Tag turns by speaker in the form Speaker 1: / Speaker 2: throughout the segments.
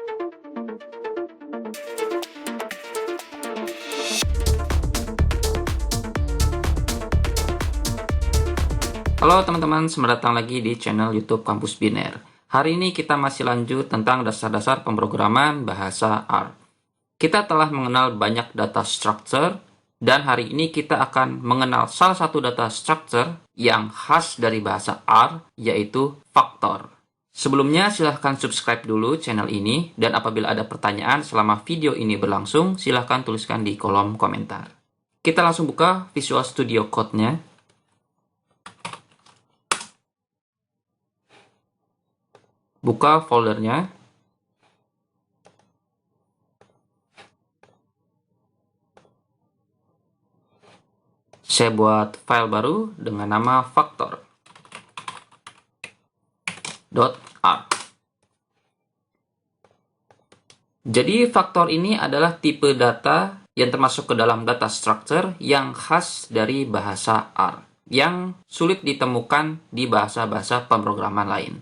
Speaker 1: Halo teman-teman, selamat datang lagi di channel YouTube Kampus Biner. Hari ini kita masih lanjut tentang dasar-dasar pemrograman bahasa R. Kita telah mengenal banyak data structure, dan hari ini kita akan mengenal salah satu data structure yang khas dari bahasa R, yaitu faktor. Sebelumnya silahkan subscribe dulu channel ini, dan apabila ada pertanyaan selama video ini berlangsung, silahkan tuliskan di kolom komentar. Kita langsung buka Visual Studio Code-nya. Buka foldernya. Saya buat file baru dengan nama factor.r. Jadi faktor ini adalah tipe data yang termasuk ke dalam data structure yang khas dari bahasa R, yang sulit ditemukan di bahasa-bahasa pemrograman lain.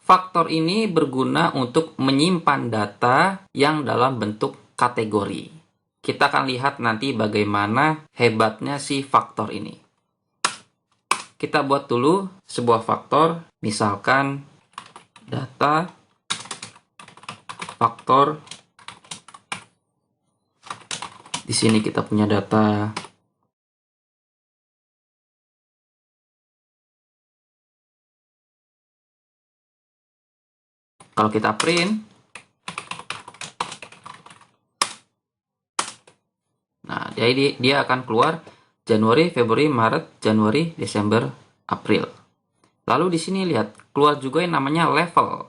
Speaker 1: Faktor ini berguna untuk menyimpan data yang dalam bentuk kategori. Kita akan lihat nanti bagaimana hebatnya si faktor ini. Kita buat dulu sebuah faktor, misalkan data faktor. Di sini kita punya data kalau kita print, nah jadi dia akan keluar Januari, Februari, Maret, Januari, Desember, April. Lalu di sini lihat, keluar juga yang namanya level.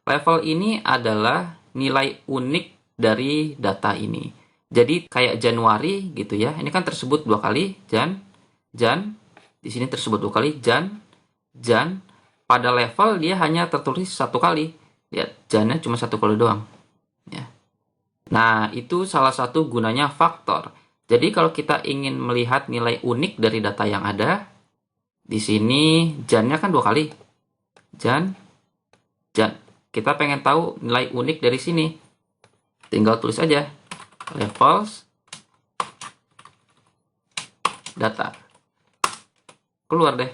Speaker 1: Level ini adalah nilai unik dari data ini. Jadi kayak Januari gitu ya. Ini kan tersebut dua kali, Jan. Di sini tersebut dua kali, Jan. Pada level dia hanya tertulis satu kali. Lihat, Jannya cuma satu kali doang. Ya. Nah, itu salah satu gunanya faktor. Jadi kalau kita ingin melihat nilai unik dari data yang ada, di sini Jannya kan dua kali. Jan. Kita pengen tahu nilai unik dari sini. Tinggal tulis aja. Levels. Data. Keluar deh.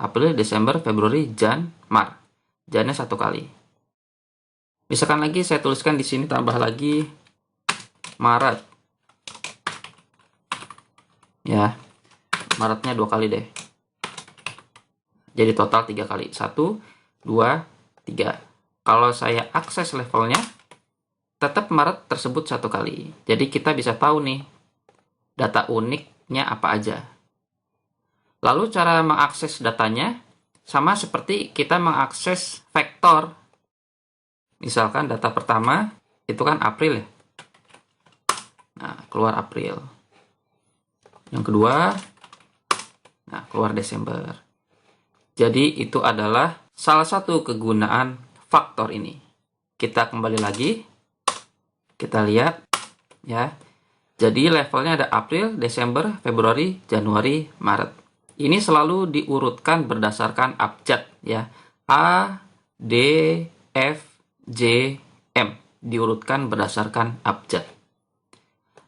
Speaker 1: April, Desember, Februari, Jan, Maret. Jannya satu kali. Misalkan lagi saya tuliskan di sini, tambah lagi Maret. Ya, Maretnya dua kali deh. Jadi total 3 kali. 1, 2, 3. Kalau saya akses levelnya, tetap Maret tersebut satu kali. Jadi kita bisa tahu nih, data uniknya apa aja. Lalu cara mengakses datanya, sama seperti kita mengakses vektor. Misalkan data pertama itu kan April ya. Nah, keluar April. Yang kedua, nah keluar Desember. Jadi itu adalah salah satu kegunaan faktor ini. Kita kembali lagi. Kita lihat ya. Jadi levelnya ada April, Desember, Februari, Januari, Maret. Ini selalu diurutkan berdasarkan abjad ya. A, D, F, J, M. Diurutkan berdasarkan abjad.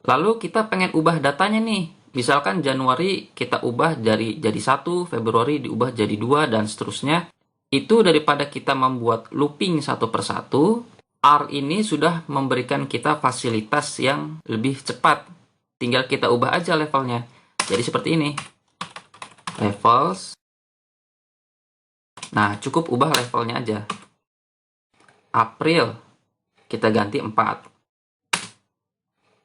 Speaker 1: Lalu kita pengen ubah datanya nih. Misalkan Januari kita ubah jadi 1, Februari diubah jadi 2, dan seterusnya. Itu daripada kita membuat looping satu persatu, R ini sudah memberikan kita fasilitas yang lebih cepat. Tinggal kita ubah aja levelnya. Jadi seperti ini. Levels. Nah, cukup ubah levelnya aja. April kita ganti 4.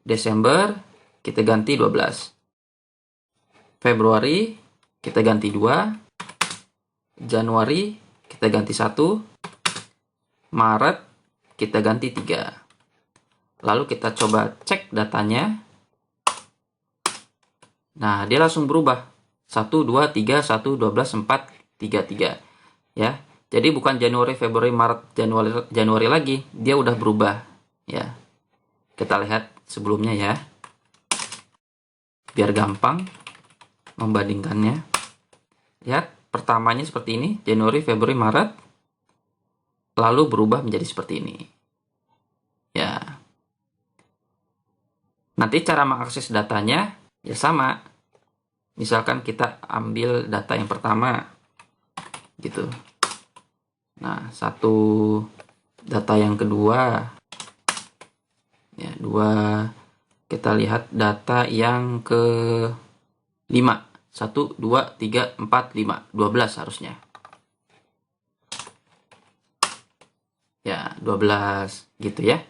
Speaker 1: Desember kita ganti 12. Februari kita ganti 2. Januari kita ganti 1. Maret kita ganti 3. Lalu kita coba cek datanya. Nah, dia langsung berubah. 1, 2, 3, 1, 12, 4, 3, 3. Ya. Jadi bukan Januari, Februari, Maret, Januari lagi. Dia udah berubah. Ya. Kita lihat sebelumnya ya. Biar gampang membandingkannya. Lihat, pertamanya seperti ini. Januari, Februari, Maret. Lalu berubah menjadi seperti ini. Nanti cara mengakses datanya ya sama. Misalkan kita ambil data yang pertama, gitu. Nah, satu data yang kedua, ya, dua. Kita lihat data yang ke-5. 1, 2, 3, 4, 5. 12 harusnya. Ya, 12 gitu ya.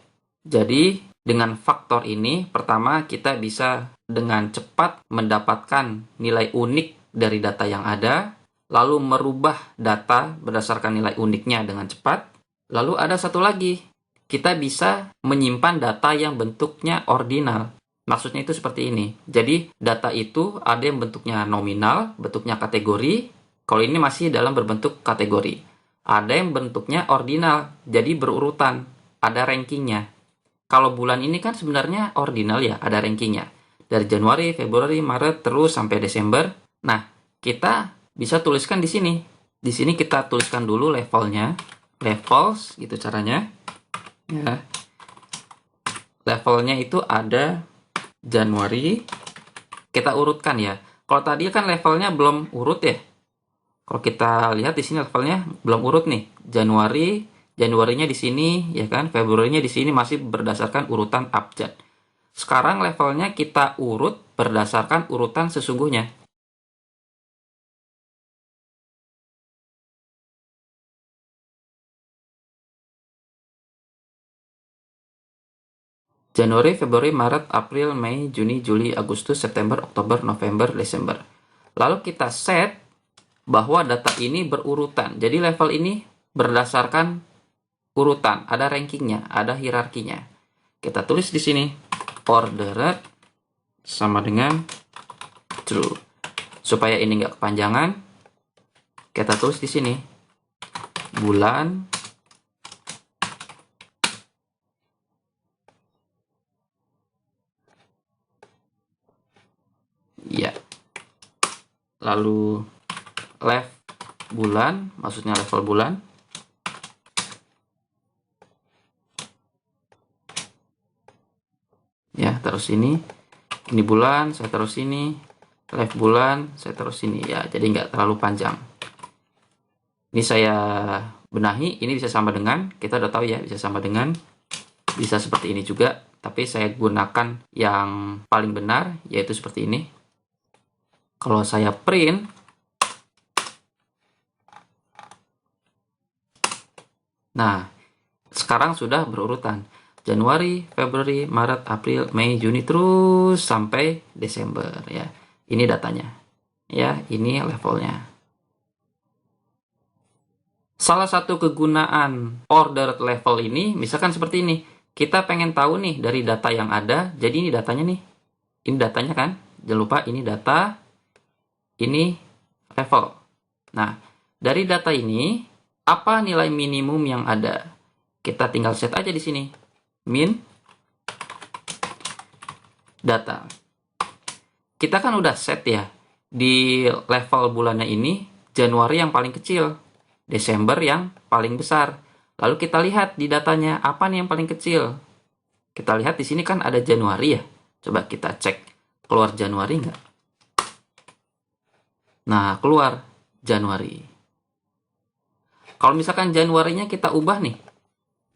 Speaker 1: Jadi, dengan faktor ini, pertama kita bisa dengan cepat mendapatkan nilai unik dari data yang ada, lalu merubah data berdasarkan nilai uniknya dengan cepat. Lalu ada satu lagi, kita bisa menyimpan data yang bentuknya ordinal. Maksudnya itu seperti ini. Jadi, data itu ada yang bentuknya nominal, bentuknya kategori. Kalau ini masih dalam berbentuk kategori. Ada yang bentuknya ordinal, jadi berurutan, ada rankingnya. Kalau bulan ini kan sebenarnya ordinal ya, ada rankingnya. Dari Januari, Februari, Maret, terus sampai Desember. Nah, kita bisa tuliskan di sini. Di sini kita tuliskan dulu levelnya. Levels, gitu caranya. Ya. Levelnya itu ada Januari. Kita urutkan ya. Kalau tadi kan levelnya belum urut ya. Kalau kita lihat di sini levelnya belum urut nih. Januarinya di sini ya kan, Februarinya di sini masih berdasarkan urutan abjad. Sekarang levelnya kita urut berdasarkan urutan sesungguhnya. Januari, Februari, Maret, April, Mei, Juni, Juli, Agustus, September, Oktober, November, Desember. Lalu kita set bahwa data ini berurutan. Jadi level ini berdasarkan urutan, ada rankingnya, ada hierarkinya. Kita tulis di sini ordered sama dengan true. Supaya ini nggak kepanjangan, kita tulis di sini bulan ya. Lalu left bulan, maksudnya level bulan. Ya, taruh sini. Ini bulan, saya taruh sini. Left bulan, saya taruh sini. Ya, jadi nggak terlalu panjang. Ini saya benahi, ini bisa sama dengan, kita udah tahu ya, bisa sama dengan, bisa seperti ini juga. Tapi saya gunakan yang paling benar, yaitu seperti ini. Kalau saya print, nah, sekarang sudah berurutan. Januari, Februari, Maret, April, Mei, Juni, terus sampai Desember ya. Ini datanya. Ya, ini levelnya. Salah satu kegunaan ordered level ini, misalkan seperti ini. Kita pengen tahu nih dari data yang ada, jadi ini datanya nih. Ini datanya kan? Jangan lupa ini data, ini level. Nah, dari data ini, apa nilai minimum yang ada? Kita tinggal set aja di sini. Min data. Kita kan udah set ya. Di level bulannya ini, Januari yang paling kecil. Desember yang paling besar. Lalu kita lihat di datanya, apa nih yang paling kecil? Kita lihat di sini kan ada Januari ya. Coba kita cek. Keluar Januari nggak? Nah, keluar Januari. Kalau misalkan Januarinya kita ubah nih,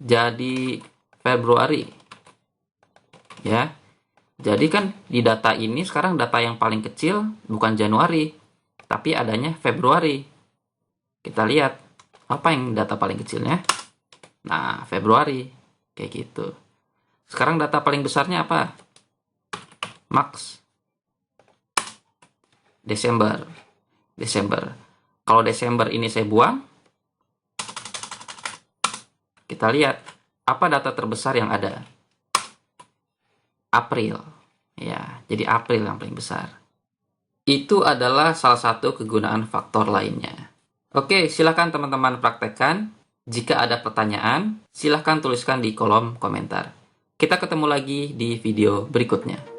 Speaker 1: jadi Februari. Ya. Jadi kan di data ini sekarang data yang paling kecil bukan Januari, tapi adanya Februari. Kita lihat apa yang data paling kecilnya. Nah, Februari. Kayak gitu. Sekarang data paling besarnya apa? Max. Desember. Kalau Desember ini saya buang, kita lihat apa data terbesar yang ada. April. Ya, jadi April yang paling besar. Itu adalah salah satu kegunaan faktor lainnya. Oke, silakan teman-teman praktekkan. Jika ada pertanyaan, silakan tuliskan di kolom komentar. Kita ketemu lagi di video berikutnya.